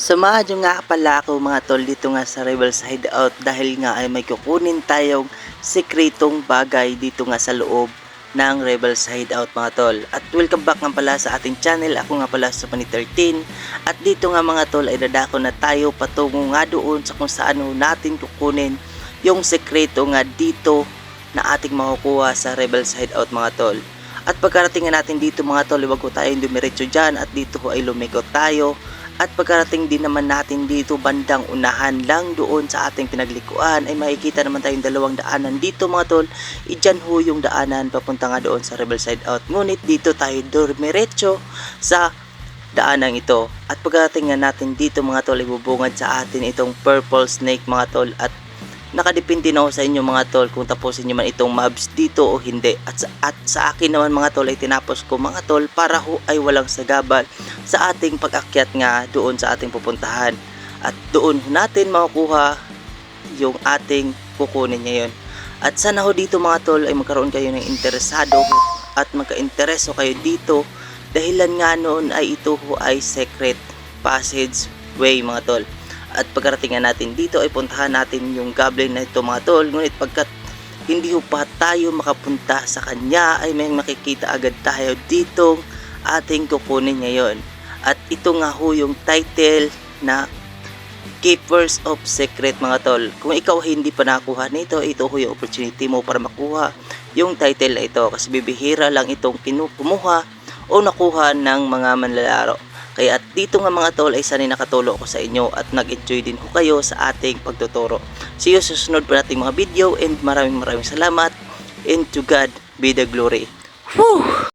Samahan nyo nga pala ako mga tol dito nga sa Rebels Hideout dahil nga ay may kukunin tayong sekretong bagay dito nga sa loob ng Rebels Hideout mga tol. At welcome back nga pala sa ating channel. Ako nga pala sa Pani 13. At dito nga mga tol ay dadako na tayo patungo nga doon sa kung saan natin kukunin yung sekreto nga dito na ating makukuha sa Rebels Hideout mga tol. At pagkarating nga natin dito mga tol, huwag ko tayong dumiretso dyan at dito ay lumikot tayo. At pagkarating din naman natin dito bandang unahan lang doon sa ating pinaglikuan ay makikita naman tayong dalawang daanan dito mga tol. Idyan ho yung daanan papunta nga doon sa Rebels Hideout. Ngunit dito tayo dumiretso sa daanang ito. At pagkarating nga natin dito mga tol, ibubungad sa atin itong purple snake mga tol. At nakadepende na ho sa inyo mga tol kung tapusin nyo man itong mobs dito o hindi. At sa akin naman mga tol ay tinapos ko mga tol para ho ay walang sagabal sa ating pag-akyat nga doon sa ating pupuntahan. At doon natin makukuha yung ating kukunin ngayon. At sana ho dito mga tol ay magkaroon kayo ng interesado at magka-intereso kayo dito. Dahilan nga noon ay ito ho ay secret passage way mga tol. At pagkarating nga natin dito ay puntahan natin yung goblin na ito mga tol. Ngunit pagkat hindi pa tayo makapunta sa kanya ay may makikita agad tayo ditong ating kukunin ngayon. At ito nga ho yung title na Keepers of Secret mga tol. Kung ikaw hindi pa nakuha nito, ito ho yung opportunity mo para makuha yung title na ito. Kasi bibihira lang itong kumuha o nakuha ng mga manlalaro. Kaya at dito nga mga tol ay sanay nakatulong ko sa inyo at nag-enjoy din ko kayo sa ating pagtuturo. See you sa susunod pa nating mga video and maraming salamat and to God be the glory. Woo!